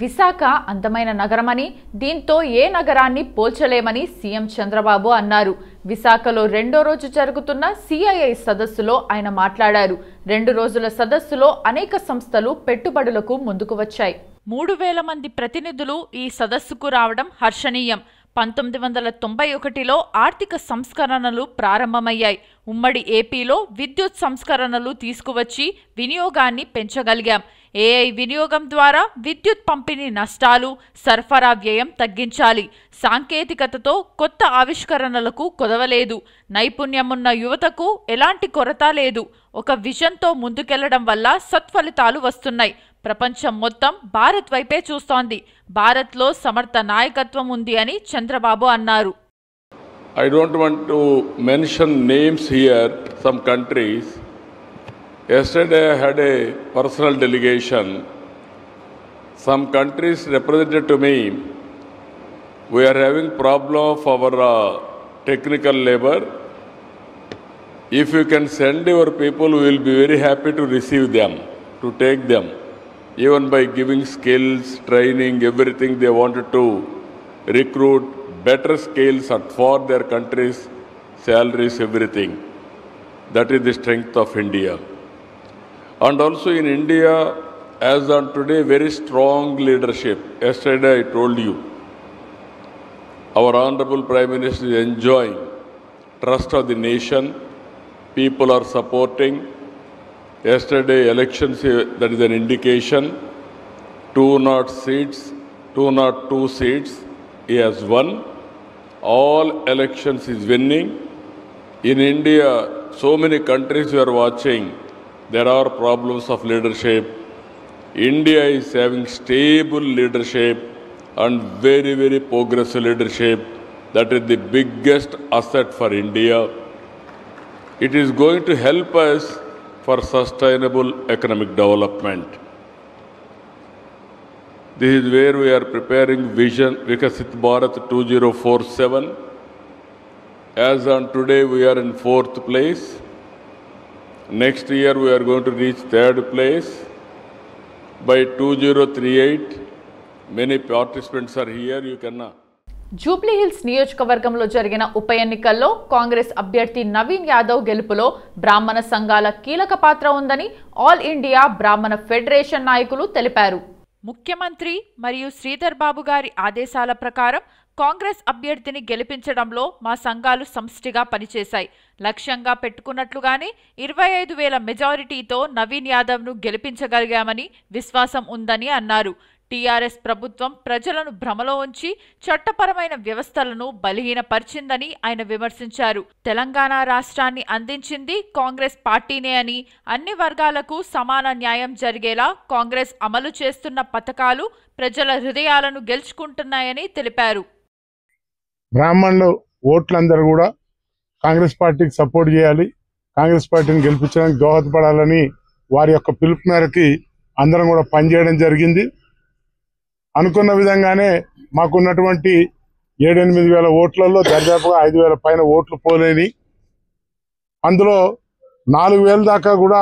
విశాఖ అందమైన నగరమని దీంతో ఏ నగరాన్ని పోల్చలేమని సీఎం చంద్రబాబు అన్నారు. విశాఖలో రెండో రోజు జరుగుతున్న సిఐఐ సదస్సులో ఆయన మాట్లాడారు. 2 రోజుల సదస్సులో అనేక సంస్థలు పెట్టుబడులకు ముందుకు వచ్చాయి. 3000 మంది ప్రతినిధులు ఈ సదస్సుకు రావడం హర్షణీయం. 1991లో ఆర్థిక సంస్కరణలు ప్రారంభమయ్యాయి. ఉమ్మడి ఏపీలో విద్యుత్ సంస్కరణలు తీసుకువచ్చి వినియోగాన్ని పెంచగలిగాం. ఏఐ వినియోగం ద్వారా విద్యుత్ పంపిణీ నష్టాలు, సరఫరా వ్యయం తగ్గించాలి. సాంకేతికతతో కొత్త ఆవిష్కరణలకు కొదవలేదు. నైపుణ్యమున్న యువతకు ఎలాంటి కొరత లేదు. ఒక విజన్తో ముందుకెళ్లడం వల్ల సత్ఫలితాలు వస్తున్నాయి. ప్రపంచం మొత్తం భారత్ వైపే చూస్తోంది. భారత్లో సమర్థ నాయకత్వం ఉంది అని చంద్రబాబు అన్నారు. I don't want to mention names here, some countries. Yesterday I had a personal delegation. Some countries represented to me, we are having problem of our technical labor. If you can send your people, we will be very happy to receive them, to take them. Even by giving skills, training, everything they wanted to recruit, better skills for their countries, salaries, everything. That is the strength of India. And also in India, as on today, very strong leadership. Yesterday I told you, our Honorable Prime Minister is enjoying trust of the nation. People are supporting. Yesterday elections, that is an indication. 202 seats he has won. All elections is winning. In India, so many countries we are watching, there are problems of leadership. India is having stable leadership and very, very progressive leadership. That is the biggest asset for India. It is going to help us for sustainable economic development. This is where we are preparing Vision Vikasit Bharat 2047. As on today, we are in 4th place. Next year, we are going to reach 3rd place. By 2038, many participants are here. You can. Jubilee Hills నియోజకవర్గంలో జరిగిన ఉప ఎన్నికల్లో కాంగ్రెస్ అభ్యర్థి నవీన్ యాదవ్ గెలుపులో బ్రాహ్మణ సంఘాల కీలక పాత్ర ఉందని ఆల్ ఇండియా బ్రాహ్మణ ఫెడరేషన్ నాయకులు తెలిపారు. ముఖ్యమంత్రి మరియు శ్రీధర్ బాబు గారి ఆదేశాల ప్రకారం కాంగ్రెస్ అభ్యర్థిని గెలిపించడంలో మా సంఘాలు సమిష్టిగా పనిచేశాయి. లక్ష్యంగా పెట్టుకున్నట్లుగానే 25,000 మెజారిటీతో నవీన్ యాదవ్ను గెలిపించగలిగామని విశ్వాసం ఉందని అన్నారు. టీఆర్ఎస్ ప్రభుత్వం ప్రజలను భ్రమలో ఉంచి చట్టపరమైన వ్యవస్థలను బలహీనపరిచిందని ఆయన విమర్శించారు. తెలంగాణ రాష్ట్రాన్ని అందించింది కాంగ్రెస్ పార్టీనే అని, అన్ని వర్గాలకు సమాన న్యాయం జరిగేలా కాంగ్రెస్ అమలు చేస్తున్న పథకాలు ప్రజల హృదయాలను గెలుచుకుంటున్నాయని తెలిపారు. బ్రాహ్మణులు ఓట్లందరూ కూడా కాంగ్రెస్ పార్టీకి సపోర్ట్ చేయాలి, కాంగ్రెస్ పార్టీని గెలిపించడానికి దోహదపడాలని వారి యొక్క పిలుపు మేరకి అందరం కూడా పనిచేయడం జరిగింది. అనుకున్న విధంగానే మాకున్నటువంటి 7-8 వేల ఓట్లలో దాదాపుగా 5,000 పైన ఓట్లు పోలేని, అందులో 4,000 దాకా కూడా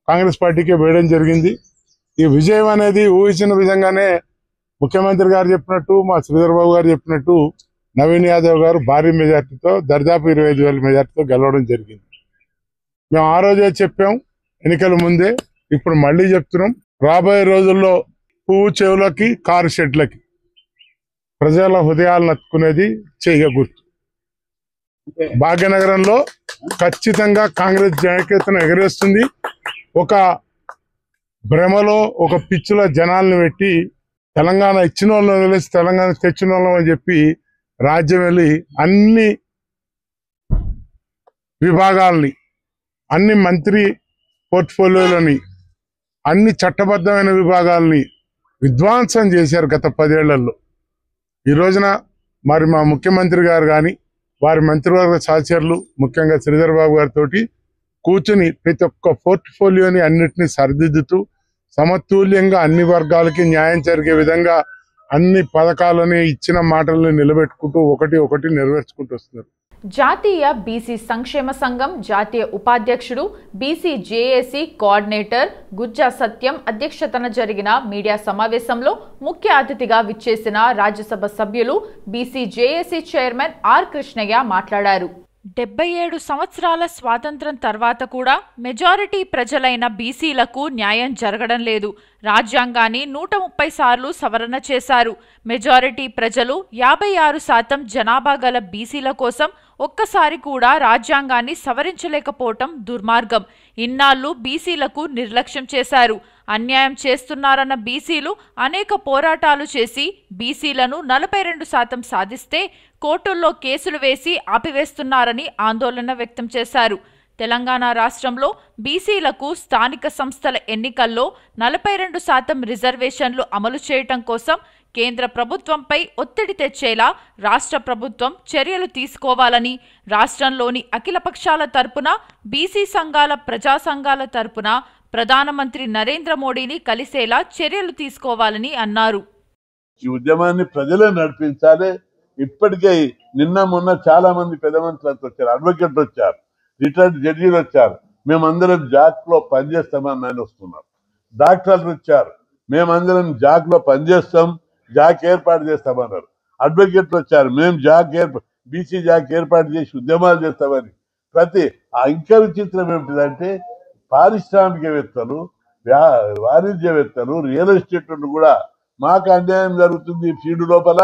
కాంగ్రెస్ పార్టీకే వేయడం జరిగింది. ఈ విజయం అనేది ఊహించిన విధంగానే ముఖ్యమంత్రి గారు చెప్పినట్టు, మా శ్రీధర్ బాబు గారు చెప్పినట్టు నవీన్ యాదవ్ గారు భారీ మెజార్టీతో దాదాపు 25,000 మెజార్టీతో గెలవడం జరిగింది. మేము ఆ రోజే చెప్పాం ఎన్నికల ముందే, ఇప్పుడు మళ్ళీ చెప్తున్నాం. రాబోయే రోజుల్లో పువ్వు చెవులకి కారు షెడ్లకి ప్రజల హృదయాలను అత్తుకునేది చెయ్య గుర్తు. భాగ్యనగరంలో ఖచ్చితంగా కాంగ్రెస్ జనకేతను ఎగరేస్తుంది. ఒక భ్రమలో ఒక పిచ్చుల జనాలను పెట్టి తెలంగాణ ఇచ్చిన వాళ్ళని వదిలేసి తెలంగాణ తెచ్చిన వాళ్ళం అని చెప్పి రాజ్యం వెళ్ళి అన్ని విభాగాల్ని, అన్ని మంత్రి పోర్ట్ఫోలియోలని, అన్ని చట్టబద్ధమైన విభాగాల్ని విధ్వంసం చేశారు గత 10 ఏళ్లలో. ఈ రోజున మరి మా ముఖ్యమంత్రి గారు కానీ వారి మంత్రివర్గ సహచరులు ముఖ్యంగా శ్రీధర్ బాబు గారితో కూర్చుని ప్రతి ఒక్క పోర్ట్ఫోలియోని అన్నిటినీ సరిదిద్దుతూ సమతుల్యంగా అన్ని వర్గాలకి న్యాయం జరిగే విధంగా అన్ని పథకాలని ఇచ్చిన మాటలను నిలబెట్టుకుంటూ ఒకటి నెరవేర్చుకుంటూ వస్తున్నారు. జాతీయ బీసీ సంక్షేమ సంఘం జాతీయ ఉపాధ్యక్షుడు BC JAC coordinator Gujja Satyam అధ్యక్షతన జరిగిన మీడియా సమావేశంలో ముఖ్య అతిథిగా విచ్చేసిన రాజ్యసభ సభ్యులు BC JAC chairman R Krishnaiah మాట్లాడారు. 77 సంవత్సరాల స్వాతంత్ర్యం తర్వాత కూడా మెజారిటీ ప్రజలైన బీసీలకు న్యాయం జరగడం లేదు. రాజ్యాంగాన్ని 130 సార్లు సవరణ చేశారు. మెజారిటీ ప్రజలు 56% జనాభా గల బీసీల కోసం ఒక్కసారి కూడా రాజ్యాంగాన్ని సవరించలేకపోవటం దుర్మార్గం. ఇన్నాళ్లు బీసీలకు నిర్లక్ష్యం చేశారు. అన్యాయం చేస్తున్నారన్న బీసీలు అనేక పోరాటాలు చేసి బీసీలను 42% సాధిస్తే కోర్టుల్లో కేసులు వేసి ఆపివేస్తున్నారని ఆందోళన వ్యక్తం చేశారు. తెలంగాణ రాష్ట్రంలో బీసీలకు స్థానిక సంస్థల ఎన్నికల్లో 42% రిజర్వేషన్లు అమలు చేయటం కోసం కేంద్ర ప్రభుత్వంపై ఒత్తిడి తెచ్చేలా రాష్ట్ర ప్రభుత్వం చర్యలు తీసుకోవాలని, రాష్ట్రంలోని అఖిలపక్షాల తరపున బీసీ సంఘాల ప్రజా సంఘాల తరపున ప్రధానమంత్రి నరేంద్ర మోడీని కలిసేలా చర్యలు తీసుకోవాలని అన్నారు. ఈ ఉద్యమాన్ని ప్రజలే నడిపించాలి. ఇప్పటికే నిన్న మొన్న చాలా మంది పెద్ద మంత్రులు వచ్చారు, అడ్వకేట్లు వచ్చారు, రిటైర్డ్ జడ్జీలు వచ్చారు. మేమందరం జాక్ లో పనిచేస్తామని ఆయన వస్తున్నారు. డాక్టర్లు వచ్చారు, మేమందరం జాక్ లో పనిచేస్తాం, జాక్ ఏర్పాటు చేస్తామన్నారు. అడ్వకేట్లు వచ్చారు, మేము బీసీ జాక్ ఏర్పాటు చేసి ఉద్యమాలు చేస్తామని. ఇంకా విచిత్రం ఏమిటిదంటే పారిశ్రామికవేత్తలు, వాణిజ్యవేత్తలు, రియల్ ఎస్టేట్ కూడా మాకు అన్యాయం జరుగుతుంది ఫీల్డ్ లోపల,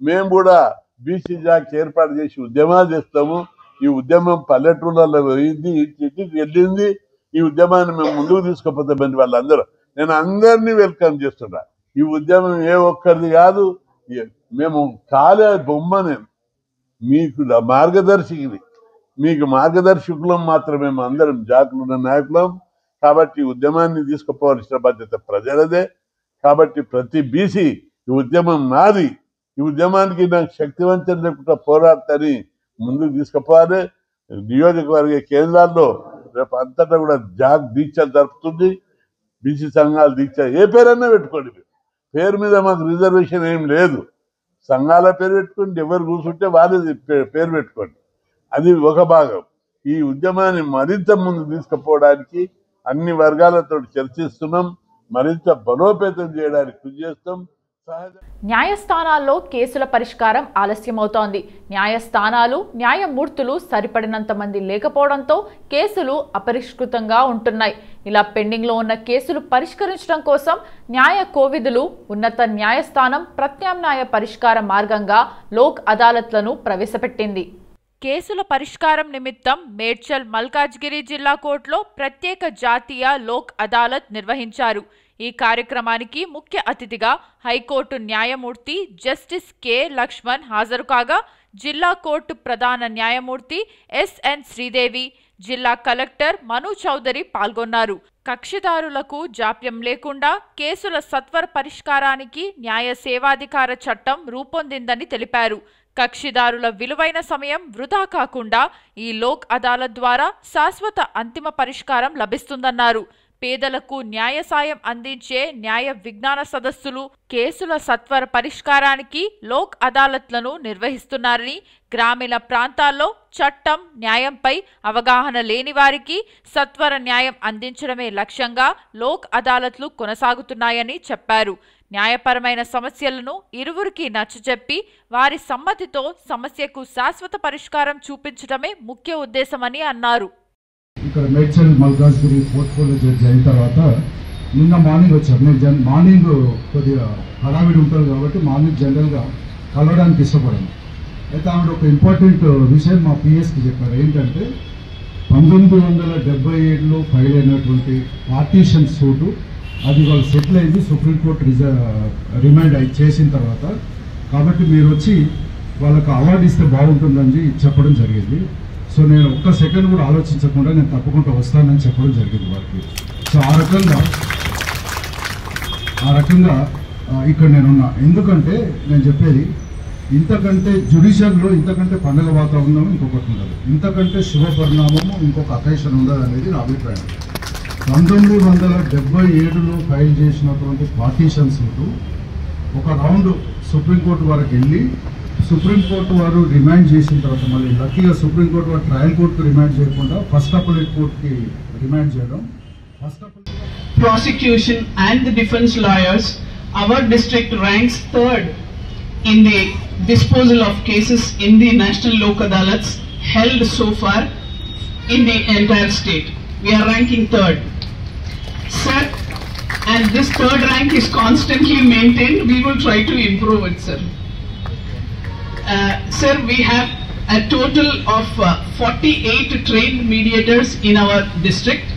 మేము కూడా బీసీ జాక్ ఏర్పాటు చేసి ఉద్యమాలు చేస్తాము. ఈ ఉద్యమం పల్లెటూళ్ళలో పోయింది, ఇంటికి వెళ్ళింది. ఈ ఉద్యమాన్ని మేము ముందుకు తీసుకుపోతామని వాళ్ళందరూ, నేను అందరినీ వెల్కమ్ చేస్తున్నా. ఈ ఉద్యమం ఏ ఒక్కరిది కాదు, మేము కాలే బొమ్మనే, మీకు మార్గదర్శికి, మీకు మార్గదర్శకులం మాత్రమే అందరం జాకులున్న నాయకులం. కాబట్టి ఉద్యమాన్ని తీసుకుపోవాల్సిన బాధ్యత ప్రజలదే. కాబట్టి ప్రతి బీసీ ఈ ఉద్యమం నాది, ఈ ఉద్యమానికి నాకు శక్తివంతం లేకుండా పోరాడతాని ముందుకు తీసుకుపోవాలి. నియోజకవర్గ కేంద్రాల్లో రేపు అంతటా కూడా జాక్ దీక్షలు జరుపుతుంది. బీసీ సంఘాల దీక్ష ఏ పేరన్నా పెట్టుకోండి, పేరు మీద మాకు రిజర్వేషన్ ఏం లేదు. సంఘాల పేరు పెట్టుకోండి, ఎవరు కూర్చుంటే వాళ్ళది పేరు పెట్టుకోండి. అది ఒక భాగం. ఈ ఉద్యమాన్ని మరింత ముందు తీసుకుపోవడానికి అన్ని వర్గాలతో చర్చిస్తున్నాం, మరింత బలోపేతం చేయడానికి కృషి చేస్తాం. న్యాయస్థానాల్లో కేసుల పరిష్కారం ఆలస్యమవుతోంది. న్యాయస్థానాలు, న్యాయమూర్తులు సరిపడినంత మంది లేకపోవడంతో కేసులు అపరిష్కృతంగా ఉంటున్నాయి. ఇలా పెండింగ్లో ఉన్న కేసులు పరిష్కరించడం కోసం న్యాయ కోవిదులు ఉన్నత న్యాయస్థానం ప్రత్యామ్నాయ పరిష్కార మార్గంగా లోక్ అదాలత్లను ప్రవేశపెట్టింది. కేసుల పరిష్కారం నిమిత్తం మేడ్చల్ మల్కాజ్గిరి జిల్లా కోర్టులో ప్రత్యేక జాతీయ లోక్ అదాలత్ నిర్వహించారు. ఈ కార్యక్రమానికి ముఖ్య అతిథిగా హైకోర్టు న్యాయమూర్తి జస్టిస్ కె లక్ష్మణ్ హాజరు కాగా, జిల్లా కోర్టు ప్రధాన న్యాయమూర్తి ఎస్ఎన్ శ్రీదేవి, జిల్లా కలెక్టర్ మను చౌదరి పాల్గొన్నారు. కక్షిదారులకు జాప్యం లేకుండా కేసుల సత్వర పరిష్కారానికి న్యాయ సేవాధికార చట్టం రూపొందిందని తెలిపారు. కక్షిదారుల విలువైన సమయం వృధా కాకుండా ఈ లోక్ అదాలత్ ద్వారా శాశ్వత అంతిమ పరిష్కారం లభిస్తుందన్నారు. పేదలకు న్యాయ సాయం అందించే న్యాయ విజ్ఞాన సదస్సులు, కేసుల సత్వర పరిష్కారానికి లోక్ అదాలత్లను నిర్వహిస్తున్నారని, గ్రామీణ ప్రాంతాల్లో చట్టం, న్యాయంపై అవగాహన లేని వారికి సత్వర న్యాయం అందించడమే లక్ష్యంగా లోక్ అదాలత్లు కొనసాగుతున్నాయని చెప్పారు. న్యాయపరమైన సమస్యలను ఇరువురికి నచ్చజెప్పి వారి సమ్మతితో సమస్యకు శాశ్వత పరిష్కారం చూపించడమే ముఖ్య ఉద్దేశమని అన్నారు. ఇక్కడ మేడ్చల్ మల్కాజ్గిరి పోర్ట్ఫోలియో జడ్జి అయిన తర్వాత నిన్న మార్నింగ్ వచ్చారు. నేను మార్నింగ్ కొద్దిగా హడావిడి ఉంటుంది కాబట్టి మార్నింగ్ జనరల్గా కలవడానికి ఇష్టపడాను. అయితే ఆవిడ ఒక ఇంపార్టెంట్ విషయం మా పిఎస్కి చెప్పారు. ఏంటంటే 1977లో ఫైల్ అయినటువంటి పార్టీషన్ సూటు అది వాళ్ళు సెటిల్ అయింది, సుప్రీంకోర్టు రిమైండ్ చేసిన తర్వాత. కాబట్టి మీరు వచ్చి వాళ్ళకి అవార్డు ఇస్తే బాగుంటుందని చెప్పడం జరిగింది. సో నేను ఒక్క సెకండ్ కూడా ఆలోచించకుండా నేను తప్పకుండా వస్తానని చెప్పడం జరిగింది వారికి. సో ఆ రకంగా ఇక్కడ నేనున్నా. ఎందుకంటే నేను చెప్పేది, ఇంతకంటే జ్యుడిషియల్లో ఇంతకంటే పండుగ వాతావరణం ఇంకొకటి ఉండదు, ఇంతకంటే శుభ పరిణామము ఇంకొక అకేషన్ ఉండదు అనేది నా అభిప్రాయం. 1977లో ఫైల్ చేసినటువంటి పార్టీషన్ సూటు ఒక రౌండ్ సుప్రీంకోర్టు వరకు వెళ్ళి సుప్రీంకోర్టు వారు రిమాండ్ చేసిన తర్వాత మళ్ళీ లక్కీగా సుప్రీంకోర్టు వారు ట్రయల్ కోర్టుకు రిమాండ్ చేయకుండా ఫస్ట్ అప్పీలేట్ కోర్టుకి రిమాండ్ చేయడం. First prosecution and the defense lawyers, our district ranks third in the disposal of cases in the National Lok Adalats held so far in the entire state. We are ranking third. Sir, and this third rank is constantly maintained. We will try to improve it, sir. Sir, we have a total of 48 trained mediators in our district,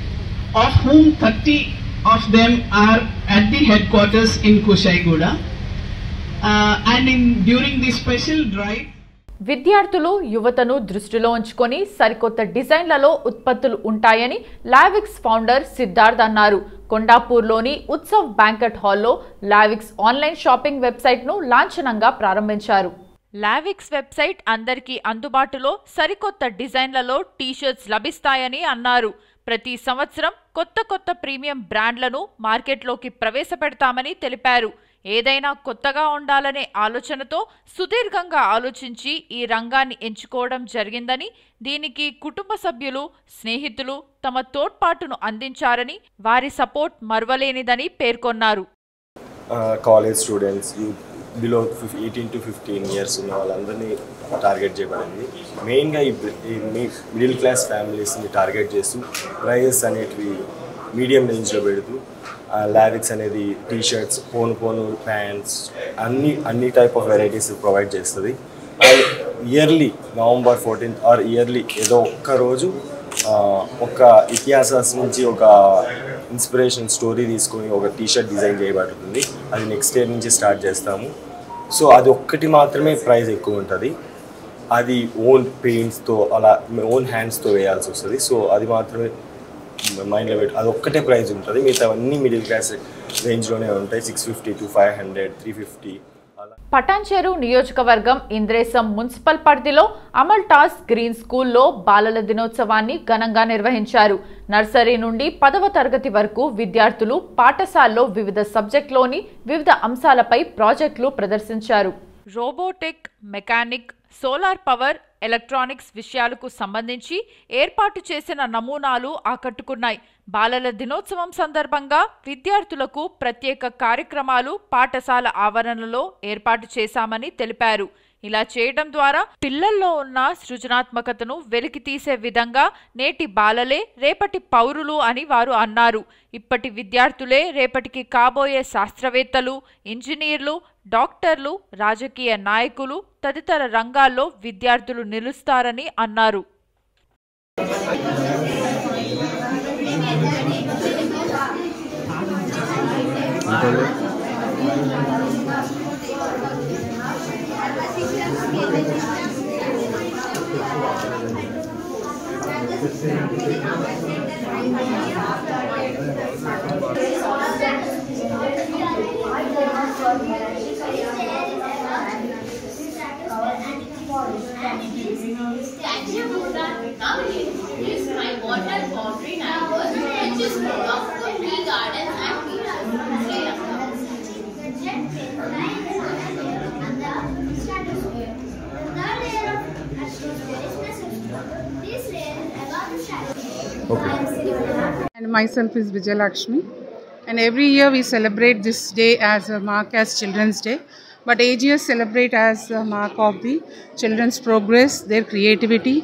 of whom 30 of them are at the headquarters in Kushaiguda. And during the special drive, విద్యార్థులు యువతను దృష్టిలో ఉంచుకొని సరికొత్త డిజైన్లలో ఉత్పత్తులు ఉంటాయని లావిక్స్ founder Siddharth అన్నారు. కొండాపూర్లోని Utsav banquet హాల్లో లావిక్స్ ఆన్లైన్ షాపింగ్ వెబ్సైట్ను లాంఛనంగా ప్రారంభించారు. లావిక్స్ వెబ్సైట్ అందరికీ అందుబాటులో సరికొత్త డిజైన్లలో టీషర్ట్స్ లభిస్తాయని అన్నారు. ప్రతి సంవత్సరం కొత్త ప్రీమియం బ్రాండ్లను మార్కెట్లోకి ప్రవేశపెడతామని తెలిపారు. ఏదైనా కొత్తగా ఉండాలనే ఆలోచనతో సుదీర్ఘంగా ఆలోచించి ఈ రంగాన్ని ఎంచుకోవడం జరిగిందని, దీనికి కుటుంబ సభ్యులు, స్నేహితులు తమ తోడ్పాటును అందించారని, వారి సపోర్ట్ మరువలేనిదని పేర్కొన్నారు. College students, below 18 to 15 years ఉన్న వాళ్ళందరినీ టార్గెట్ చేయబడింది. మెయిన్గా ఈ మిడిల్ క్లాస్ ఫ్యామిలీస్ని టార్గెట్ చేస్తూ ప్రైజెస్ అనేటివి మీడియం రేంజ్లో పెడుతూ లావిక్స్ అనేది టీషర్ట్స్, పోను ప్యాంట్స్ అన్ని టైప్ ఆఫ్ వెరైటీస్ ప్రొవైడ్ చేస్తుంది. And yearly November 14th or yearly ఏదో ఒక్క రోజు ఒక ఇతిహాసాస్ నుంచి ఒక ఇన్స్పిరేషన్ స్టోరీ తీసుకొని ఒక టీషర్ట్ డిజైన్ చేయబడుతుంది. అది నెక్స్ట్ ఇయర్ నుంచి స్టార్ట్ చేస్తాము. సో అది ఒక్కటి మాత్రమే ప్రైస్ ఎక్కువ ఉంటుంది. అది ఓన్ పెయింట్స్తో అలా ఓన్ హ్యాండ్స్తో వేయాల్సి వస్తుంది. సో అది మాత్రమే మైండ్లో పెట్టి అది ఒక్కటే ప్రైస్ ఉంటుంది. మిగతా అన్ని మిడిల్ క్లాస్ రేంజ్లోనే ఉంటాయి. 650 to 500, 350. పటాన్చెరు నియోజకవర్గం ఇంద్రేసం మున్సిపల్ పరిధిలో అమల్టాస్ గ్రీన్ స్కూల్లో బాలల దినోత్సవాన్ని ఘనంగా నిర్వహించారు. నర్సరీ నుండి 10వ తరగతి వరకు విద్యార్థులు పాఠశాలలో వివిధ సబ్జెక్టులోని వివిధ అంశాలపై ప్రాజెక్టులు ప్రదర్శించారు. Robotic, mechanic, solar power, electronics విషయాలకు సంబంధించి ఏర్పాటు చేసిన నమూనాలు ఆకట్టుకున్నాయి. బాలల దినోత్సవం సందర్భంగా విద్యార్థులకు ప్రత్యేక కార్యక్రమాలు పాఠశాల ఆవరణలో ఏర్పాటు చేశామని తెలిపారు. ఇలా చేయడం ద్వారా పిల్లల్లో ఉన్న సృజనాత్మకతను వెలికితీసే విధంగా నేటి బాలలే రేపటి పౌరులు అని వారు అన్నారు. ఇప్పటి విద్యార్థులే రేపటికి కాబోయే శాస్త్రవేత్తలు, ఇంజనీర్లు, డాక్టర్లు, రాజకీయ నాయకులు తదితర రంగాల్లో విద్యార్థులు నిలుస్తారని అన్నారు. And myself is Vijayalakshmi, and every year we celebrate this day as a mark as Children's Day, but AGS celebrate as a mark of the children's progress, their creativity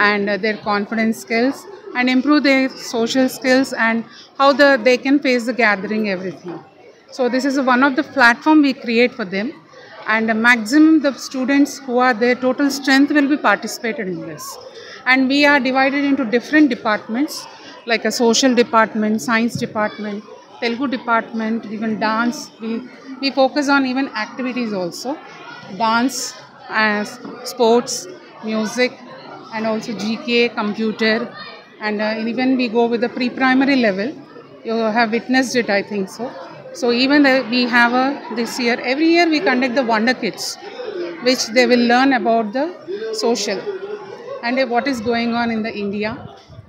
and their confidence skills, and improve their social skills and how they can face the gathering, everything. So this is one of the platform we create for them, and maximum the students who are their total strength will be participated in this. And we are divided into different departments like a social department, science department, Telugu department, even dance. We focus on even activities also, dance, sports, music, and also GK, computer, and even we go with the pre-primary level. You have witnessed it, I think so. So even we have this year, every year we conduct the Wonder Kids, which they will learn about the social and what is going on in the India,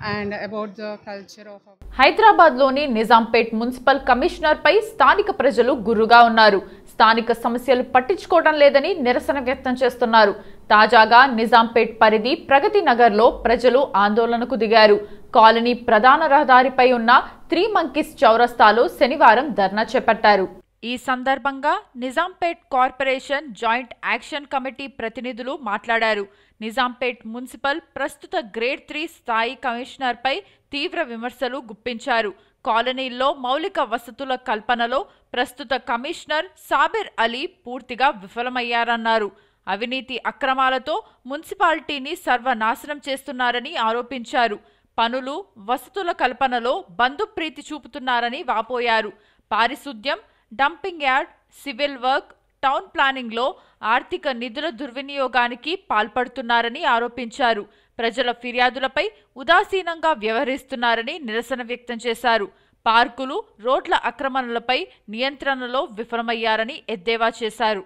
and about the culture of our హైదరాబాద్లోని Nizampet municipal కమిషనర్పై స్థానిక ప్రజలు గుర్రుగా ఉన్నారు. స్థానిక సమస్యలు పట్టించుకోవడం లేదని నిరసన వ్యక్తం చేస్తున్నారు. తాజాగా నిజాంపేట్ పరిధి ప్రగతి నగర్లో ప్రజలు ఆందోళనకు దిగారు. కాలనీ ప్రధాన రహదారిపై ఉన్న 3 మంకీస్ చౌరస్తాలో శనివారం ధర్నా చేపట్టారు. ఈ సందర్భంగా Nizampet corporation joint action committee ప్రతినిధులు మాట్లాడారు. నిజాంపేట్ మున్సిపల్ ప్రస్తుత గ్రేడ్ 3 స్థాయి కమిషనర్పై తీవ్ర విమర్శలు గుప్పించారు. కాలనీల్లో మౌలిక వసతుల కల్పనలో ప్రస్తుత కమిషనర్ సాబిర్ అలీ పూర్తిగా విఫలమయ్యారన్నారు. అవినీతి అక్రమాలతో మున్సిపాలిటీని సర్వనాశనం చేస్తున్నారని ఆరోపించారు. పనులు, వసతుల కల్పనలో బంధుప్రీతి చూపుతున్నారని వాపోయారు. పారిశుద్ధ్యం, dumping yard, civil work, town ప్లానింగ్లో ఆర్థిక నిధుల దుర్వినియోగానికి పాల్పడుతున్నారని ఆరోపించారు. ప్రజల ఫిర్యాదులపై ఉదాసీనంగా వ్యవహరిస్తున్నారని నిరసన వ్యక్తం చేశారు. పార్కులు, రోడ్ల ఆక్రమణలపై నియంత్రణలో విఫలమయ్యారని ఎద్దేవా చేశారు.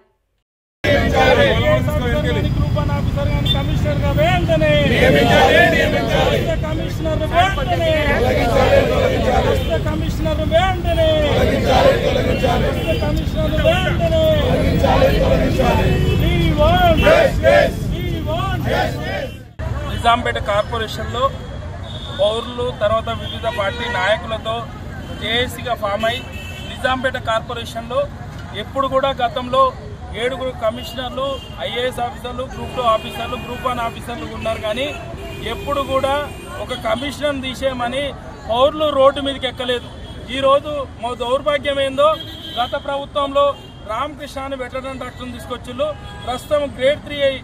నిజాంపేట కార్పొరేషన్లో పౌరులు తర్వాత వివిధ పార్టీ నాయకులతో జేఏసీగా ఫామ్ అయి నిజాంపేట కార్పొరేషన్లో ఎప్పుడు కూడా గతంలో 7 కమిషనర్లు, ఐఏఎస్ ఆఫీసర్లు, గ్రూప్ 2 ఆఫీసర్లు, గ్రూప్ 1 ఆఫీసర్లు ఉన్నారు. కానీ ఎప్పుడు కూడా ఒక కమిషనర్ తీసేయమని పౌరులు రోడ్డు మీదకి ఎక్కలేదు. ఈరోజు మా దౌర్భాగ్యం ఏందో, గత ప్రభుత్వంలో రామకృష్ణ అని వెటరన్ డాక్టర్ని తీసుకొచ్చిళ్ళు. ప్రస్తుతం గ్రేడ్ 3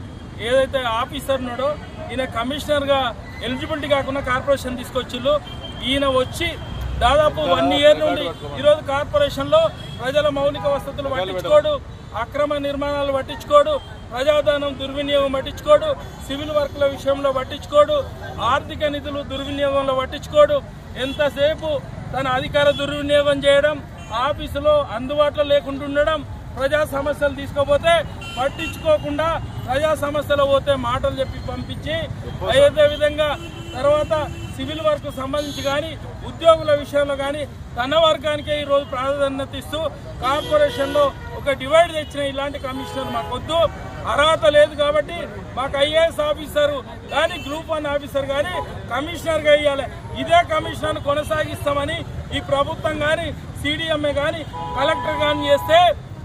ఏదైతే ఆఫీసర్ ఉన్నాడో ఈయన కమిషనర్గా ఎలిజిబిలిటీ కాకుండా కార్పొరేషన్ తీసుకొచ్చిళ్ళు. ఈయన వచ్చి దాదాపు 1 ఇయర్ నుండి ఈరోజు కార్పొరేషన్లో ప్రజల మౌలిక వసతులు పట్టించుకోడు, అక్రమ నిర్మాణాలు పట్టించుకోడు, ప్రజాధనం దుర్వినియోగం పట్టించుకోడు, సివిల్ వర్క్ల విషయంలో పట్టించుకోడు, ఆర్థిక నిధులు దుర్వినియోగంలో పట్టించుకోడు. ఎంతసేపు తన అధికార దుర్వినియోగం చేయడం, ఆఫీసులో అందుబాటులో లేకుండా ఉండడం, ప్రజా సమస్యలు తీసుకోపోతే పట్టించుకోకుండా ప్రజా సమస్యలు పోతే మాటలు చెప్పి పంపించి, అదే విధంగా తర్వాత సివిల్ వర్క్ సంబంధించి కానీ ఉద్యోగుల విషయంలో కానీ తన వర్గానికే ఈరోజు ప్రాధాన్యత ఇస్తూ కార్పొరేషన్లో ఒక డివైడ్ తెచ్చిన ఇలాంటి కమిషనర్ మాకొద్దు. అర్హత లేదు కాబట్టి మాకు ఐఏఎస్ ఆఫీసర్ కానీ గ్రూప్ 1 ఆఫీసర్ కానీ కమిషనర్గా ఇవ్వాలి. ఇదే కమిషనర్ కొనసాగిస్తామని ఈ ప్రభుత్వం కానీ సిడిఎంఏ కానీ కలెక్టర్ కానీ చేస్తే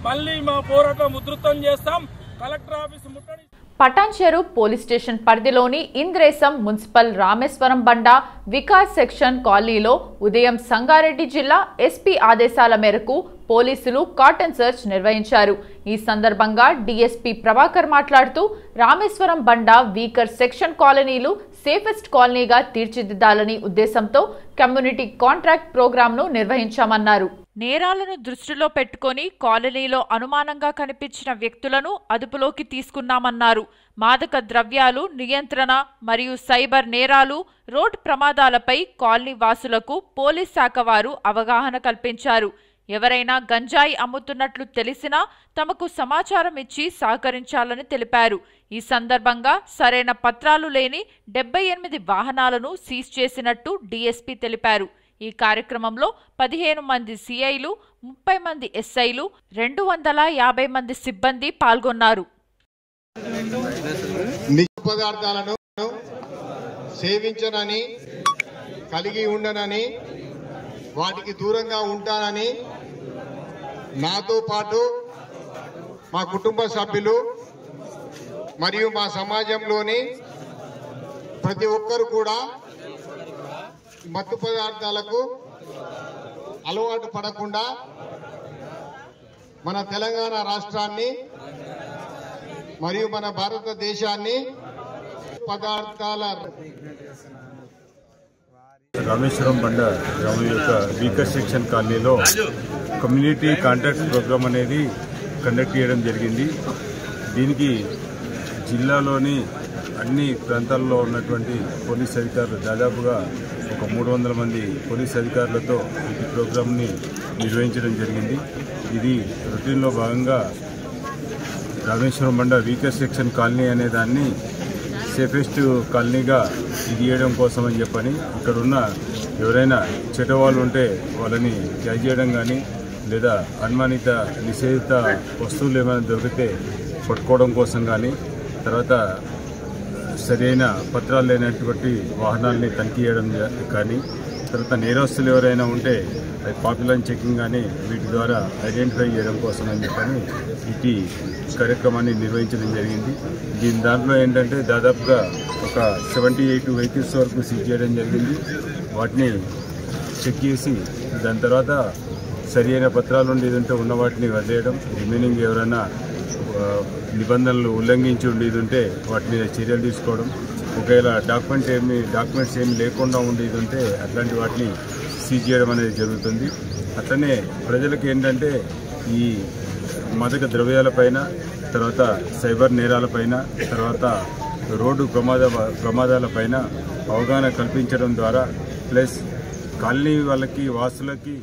మళ్ళీ మా పోరాటం ఉధృతం చేస్తాం. కలెక్టర్ ఆఫీస్ ముట్టడి. పటాన్చెరు పోలీస్ స్టేషన్ పరిధిలోని ఇంద్రేశం మున్సిపల్ రామేశ్వరం బండ వికాస్ సెక్షన్ కాలనీలో ఉదయం సంగారెడ్డి జిల్లా ఎస్పీ ఆదేశాల మేరకు పోలీసులు కాటన్ సర్చ్ నిర్వహించారు. ఈ సందర్భంగా డీఎస్పీ ప్రభాకర్ మాట్లాడుతూ రామేశ్వరం బండ వీకర్ సెక్షన్ కాలనీలు సేఫెస్ట్ కాలనీగా తీర్చిదిద్దాలని ఉద్దేశంతో కమ్యూనిటీ కాంట్రాక్ట్ ప్రోగ్రాంను నిర్వహించామన్నారు. నేరాలను దృష్టిలో పెట్టుకొని కాలనీలో అనుమానంగా కనిపించిన వ్యక్తులను అదుపులోకి తీసుకున్నామన్నారు. మాదక ద్రవ్యాలు నియంత్రణ మరియు సైబర్ నేరాలు, రోడ్ ప్రమాదాలపై కాలనీ వాసులకు పోలీస్ శాఖ వారు అవగాహన కల్పించారు. ఎవరైనా గంజాయి అమ్ముతున్నట్లు తెలిసినా తమకు సమాచారం ఇచ్చి సహకరించాలని తెలిపారు. ఈ సందర్భంగా సరైన పత్రాలు లేని 78 వాహనాలను సీజ్ చేసినట్టు డీఎస్పీ తెలిపారు. ఈ కార్యక్రమంలో 15 మంది సిఐలు, 30 మంది ఎస్ఐలు, 250 మంది సిబ్బంది పాల్గొన్నారు. నిజ పదార్థాలను సేవించనని, కలిగి ఉండనని, వాటికి దూరంగా ఉంటానని నాతో పాటు మా కుటుంబ సభ్యులు మరియు మా సమాజంలోని ప్రతి ఒక్కరు కూడా మత్తు పదార్థాలకు అలవాటు పడకుండా మన తెలంగాణ రాష్ట్రాన్ని మరియు మన భారతదేశాన్ని పదార్థాల రామేశ్వరం బండ గ్రామం యొక్క వీకర్ సెక్షన్ కాలనీలో కమ్యూనిటీ కాంట్రాక్ట్ ప్రోగ్రామ్ అనేది కండక్ట్ చేయడం జరిగింది. దీనికి జిల్లాలోని అన్ని ప్రాంతాల్లో ఉన్నటువంటి పోలీస్ అధికారులు దాదాపుగా ఒక 300 మంది పోలీస్ అధికారులతో ఈ ప్రోగ్రామ్ని నిర్వహించడం జరిగింది. ఇది రొటీన్లో భాగంగా రామేశ్వరం బండ వీకర్ సెక్షన్ కాలనీ అనే దాన్ని సేఫెస్ట్ కాలనీగా ఇది చేయడం కోసం అని చెప్పని ఇక్కడున్న ఎవరైనా చెడ్డవాళ్ళు ఉంటే వాళ్ళని క్యాచ్ చేయడం కానీ లేదా అనుమానిత నిషేధిత వస్తువులు ఏమైనా దొరికితే పట్టుకోవడం కోసం కానీ తర్వాత సరైన పత్రాలు లేనటువంటి వాహనాలని తనిఖీ చేయడం కానీ తర్వాత నేరస్తులు ఎవరైనా ఉంటే అది పాపులర్ చెకింగ్ కానీ వీటి ద్వారా ఐడెంటిఫై చేయడం కోసం అని చెప్పని ఇటు కార్యక్రమాన్ని నిర్వహించడం జరిగింది. దాంట్లో ఏంటంటే దాదాపుగా ఒక 78 వెహికల్స్ వరకు సీజ్ చేయడం జరిగింది. వాటిని చెక్ చేసి దాని తర్వాత సరి అయిన పత్రాలు ఉండేదంటే ఉన్న వాటిని వదిలేయడం, రిమైనింగ్ ఎవరైనా నిబంధనలు ఉల్లంఘించి ఉండేది ఉంటే వాటి మీద చర్యలు తీసుకోవడం, ఒకవేళ డాక్యుమెంట్స్ ఏమి లేకుండా ఉండేది ఉంటే అట్లాంటి వాటిని సీజ్ చేయడం అనేది జరుగుతుంది. అట్లనే ప్రజలకు ఏంటంటే ఈ మాదక ద్రవ్యాలపైన తర్వాత సైబర్ నేరాలపైన తర్వాత రోడ్డు ప్రమాదాలపైన అవగాహన కల్పించడం ద్వారా ప్లస్ కాలనీ వాళ్ళకి వాసులకి